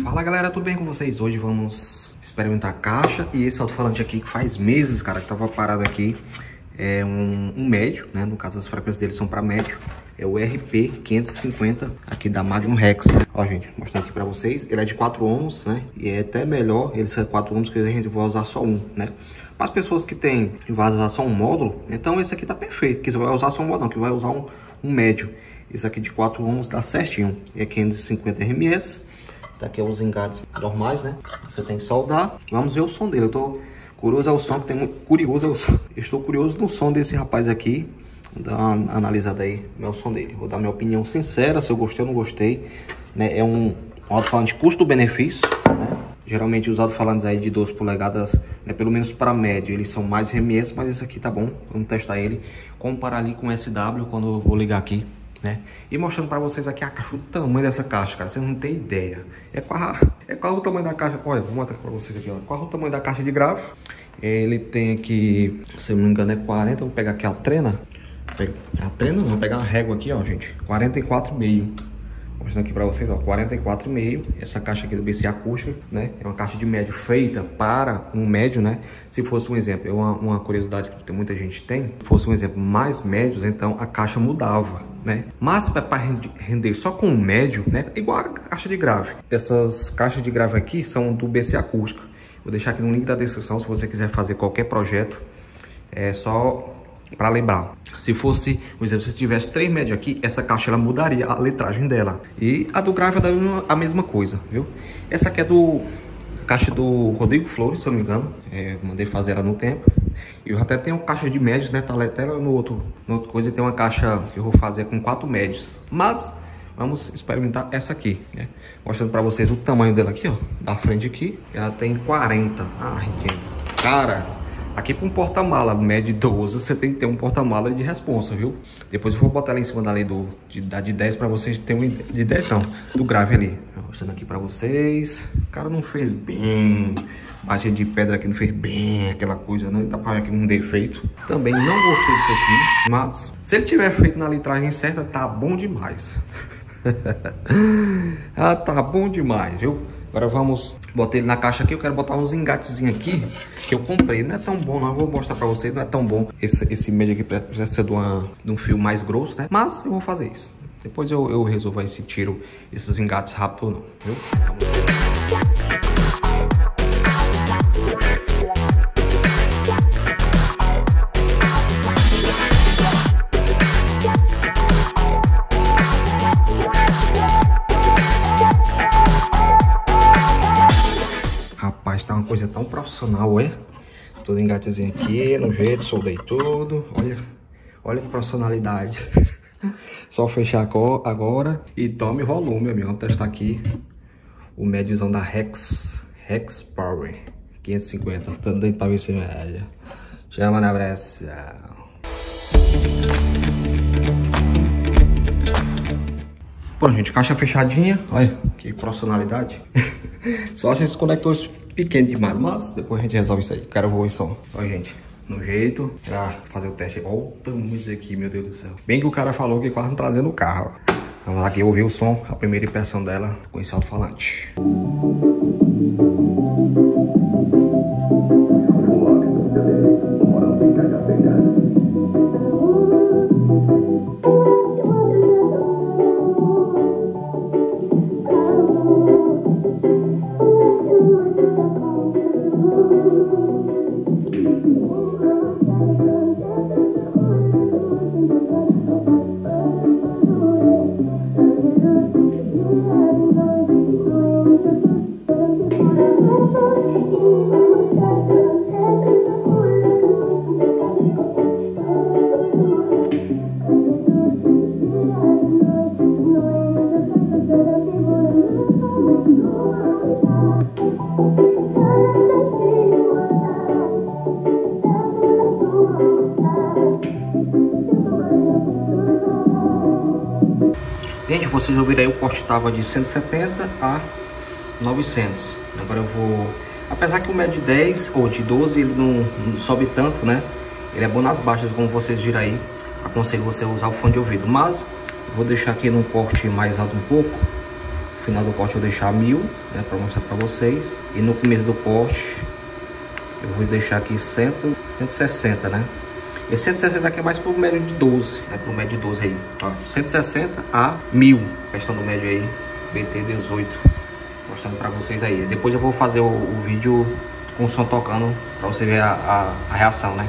Fala galera, tudo bem com vocês? Hoje vamos experimentar a caixa e esse alto-falante aqui que faz meses, cara, que tava parado aqui. É um médio, né? No caso as frequências dele são para médio. É o RP550 aqui da Magnum Rex. Ó, gente, mostrando aqui para vocês. Ele é de 4 ohms, né? E é até melhor ele ser 4 ohms que a gente vai usar só um, né? Para as pessoas que tem e vai usar só um módulo, então esse aqui tá perfeito. Que você vai usar só um módulo, não, que vai usar um médio. Esse aqui de 4 ohms dá certinho. É 550 RMS. Daqui é os engates normais, né? Você tem que soldar. Vamos ver o som dele. Eu tô curioso ao som, que tem muito curioso ao som. Eu estou curioso no som desse rapaz aqui. Vou dar uma analisada aí no som dele. Vou dar minha opinião sincera, se eu gostei ou não gostei, né? É um alto-falante custo-benefício, né? Geralmente os alto-falantes aí de 12 polegadas, né, pelo menos para médio, eles são mais RMS, mas esse aqui tá bom. Vamos testar ele. Comparar ali com o SW quando eu vou ligar aqui, né? E mostrando para vocês aqui a caixa, o tamanho dessa caixa, cara, vocês não tem ideia. É qual o tamanho da caixa? Olha, vou mostrar para vocês aqui, ó. Qual o tamanho da caixa de grave? Ele tem aqui, se eu não me engano é 40, vou pegar aqui a trena. A trena, vou pegar uma régua aqui, ó, gente, 44,5. Mostrando aqui para vocês, ó, 44,5. Essa caixa aqui do BC Acústica, né? É uma caixa de médio feita para um médio, né? Se fosse um exemplo, uma curiosidade que muita gente tem, se fosse um exemplo mais médios, então a caixa mudava, né? Mas para render só com um médio, né? Igual a caixa de grave. Essas caixas de grave aqui são do BC Acústica. Vou deixar aqui no link da descrição se você quiser fazer qualquer projeto. É só para lembrar. Se fosse, por exemplo, se tivesse 3 médios aqui, essa caixa ela mudaria a letragem dela. E a do grave é a mesma coisa, viu? Essa aqui é caixa do Rodrigo Flores, se eu não me engano. Mandei fazer ela no tempo. E eu até tenho caixa de médios, né? Tá até no outro coisa. Tem uma caixa que eu vou fazer com 4 médios. Mas vamos experimentar essa aqui, né? Mostrando para vocês o tamanho dela aqui, ó. Da frente aqui. Ela tem 40. Ah, entendo. Cara, aqui para um porta-mala médio de 12, você tem que ter um porta-mala de responsa, viu? Depois eu vou botar ela em cima da lei de 10 para vocês terem um de 10 não, do grave ali. Mostrando aqui para vocês. O cara não fez bem. Baixa de pedra aqui não fez bem, aquela coisa, né? Dá pra ver aqui um defeito. Também não gostei disso aqui, mas se ele tiver feito na litragem certa, tá bom demais. Ah, tá bom demais, viu? Agora vamos botar ele na caixa aqui. Eu quero botar uns engatezinhos aqui que eu comprei. Não é tão bom, não. Eu vou mostrar pra vocês. Não é tão bom. Esse médio aqui precisa ser de um fio mais grosso, né? Mas eu vou fazer isso. Depois eu resolvo aí se tiro esses engates rápido ou não, viu? Rapaz, tá uma coisa tão profissional, é? Todo engatezinho aqui, no jeito, soldei tudo. Olha que profissionalidade. Só fechar agora e tome volume, amigo. Vamos testar aqui o médiozão da Rex Power 550. Tô doido pra ver se média. Chama na pressão. Bom, gente, caixa fechadinha. Olha que profissionalidade. Só acho esses conectores pequenos demais, mas depois a gente resolve isso aí. Quero voar só. Olha, gente, no jeito pra fazer o teste. Olha o tamanho disso aqui, meu Deus do céu. Bem que o cara falou que quase não trazendo o carro. Vamos lá aqui ouvir o som, a primeira impressão dela com esse alto-falante. Gente, vocês ouviram aí, o corte estava de 170 a 900. Agora eu vou... Apesar que o médio de 10 ou de 12 ele não sobe tanto, né? Ele é bom nas baixas, como vocês viram aí. Aconselho você a usar o fone de ouvido. Mas eu vou deixar aqui num corte mais alto um pouco. No final do corte eu vou deixar 1000, né? Pra mostrar pra vocês. E no começo do corte eu vou deixar aqui 160, né? Esse 160 aqui é mais pro médio de 12, né? Pro médio de 12 aí. Ó, 160 a 1000. Questão do médio aí. BT18. Mostrando pra vocês aí. Depois eu vou fazer o vídeo com o som tocando pra você ver a reação, né?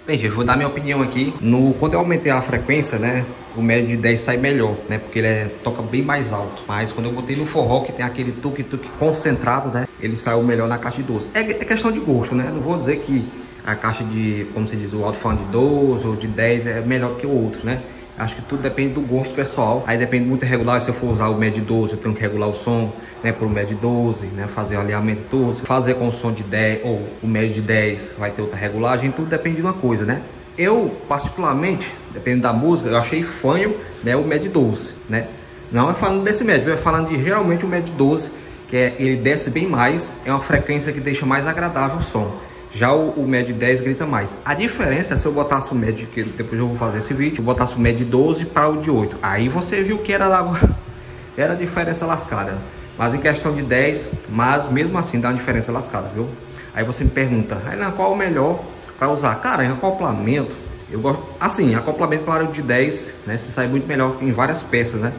Bem, gente, vou dar minha opinião aqui. Quando eu aumentei a frequência, né, o médio de 10 sai melhor, né, porque ele toca bem mais alto. Mas quando eu botei no forró, que tem aquele tuque-tuque concentrado, né, ele saiu melhor na caixa de 12. É questão de gosto, né, não vou dizer que a caixa de, como se diz, o alto-falante de 12 ou de 10 é melhor que o outro, né. Acho que tudo depende do gosto pessoal. Aí depende muito de regular. Se eu for usar o médio de 12, eu tenho que regular o som, né, para o médio de 12, né, fazer o alinhamento todo. Se fazer com o som de 10 ou o médio de 10, vai ter outra regulagem. Tudo depende de uma coisa, né. Eu, particularmente, dependendo da música, eu achei fanho, né, o médio de 12, né. Não é falando desse médio, é falando de realmente o médio de 12, que ele desce bem mais, é uma frequência que deixa mais agradável o som. Já o médio de 10 grita mais. A diferença é se eu botasse o médio, que depois eu vou fazer esse vídeo, eu botasse o médio de 12 para o de 8. Aí você viu que era a diferença lascada. Mas em questão de 10, mas mesmo assim dá uma diferença lascada, viu? Aí você me pergunta, qual é o melhor para usar? Cara, em acoplamento, eu gosto... Assim, acoplamento, claro, de 10, né? Se sai muito melhor em várias peças, né?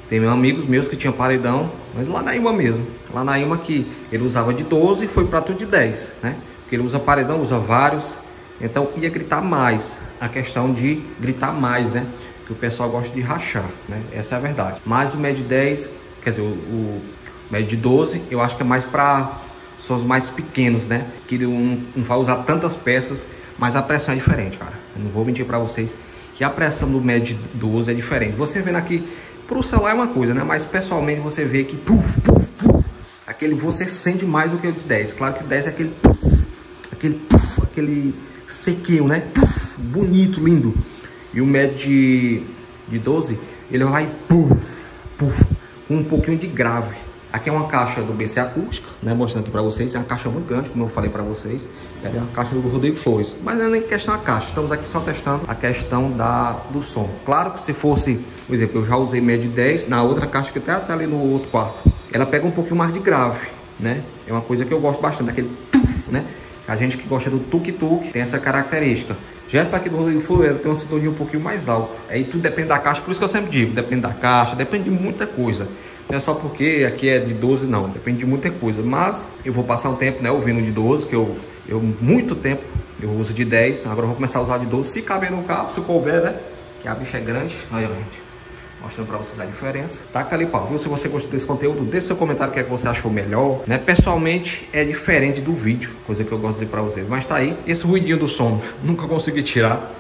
Tem amigos meus que tinham paredão, mas lá na IMA mesmo. Lá na IMA que ele usava de 12 e foi para tudo de 10, né? Porque ele usa paredão, usa vários, então ia gritar mais. A questão de gritar mais, né? Que o pessoal gosta de rachar, né? Essa é a verdade. Mas o médio de 10, quer dizer, o médio de 12, eu acho que é mais para sons mais pequenos, né? Que ele não vai usar tantas peças, mas a pressão é diferente, cara. Eu não vou mentir para vocês que a pressão do MED 12 é diferente. Você vendo aqui, pro celular é uma coisa, né? Mas pessoalmente você vê que aquele você sente mais do que o de 10. Claro que o 10 é aquele sequinho, né? Bonito, lindo. E o MED de 12, ele vai com um pouquinho de grave. Aqui é uma caixa do BC Acústica, né? Mostrando aqui pra vocês. É uma caixa muito grande, como eu falei pra vocês. É uma caixa do Rodrigo Flores. Mas não é nem questão da caixa. Estamos aqui só testando a questão do som. Claro que se fosse, por exemplo, eu já usei MED 10 na outra caixa que até ali no outro quarto. Ela pega um pouquinho mais de grave, né? É uma coisa que eu gosto bastante, daquele né? A gente que gosta do tuk-tuk tem essa característica. Já essa aqui do Rodrigo Flores tem uma sintonia um pouquinho mais alta. Aí tudo depende da caixa, por isso que eu sempre digo, depende da caixa, depende de muita coisa. Não é só porque aqui é de 12, não. Depende de muita coisa. Mas eu vou passar um tempo, né, ouvindo de 12, que eu muito tempo eu uso de 10. Agora eu vou começar a usar de 12, se caber no carro, se couber, né? Que a bicha é grande. Olha, gente. Mostrando pra vocês a diferença. Taca ali pau, viu? Se você gostou desse conteúdo, deixe seu comentário o que é que você achou melhor, né? Pessoalmente é diferente do vídeo, coisa que eu gosto de dizer pra vocês. Mas tá aí, esse ruidinho do som, nunca consegui tirar.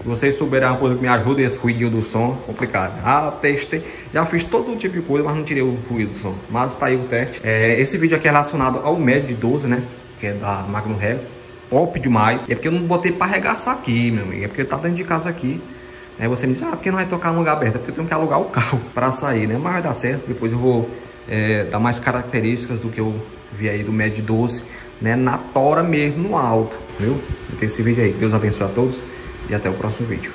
Se vocês souberem uma coisa que me ajuda, esse ruidinho do som, complicado. Testei, já fiz todo tipo de coisa, mas não tirei o ruído do som. Mas tá aí o teste. Esse vídeo aqui é relacionado ao MED 12, né? Que é da Magnum Red. Top demais. E é porque eu não botei pra arregaçar aqui, meu amigo. É porque tá dentro de casa aqui. Aí você me diz, porque não vai tocar no lugar aberto? É porque eu tenho que alugar o carro pra sair, né? Mas vai dar certo. Depois eu vou dar mais características do que eu vi aí do MED 12, né? Na tora mesmo, no alto, viu? Então esse vídeo aí. Deus abençoe a todos. E até o próximo vídeo.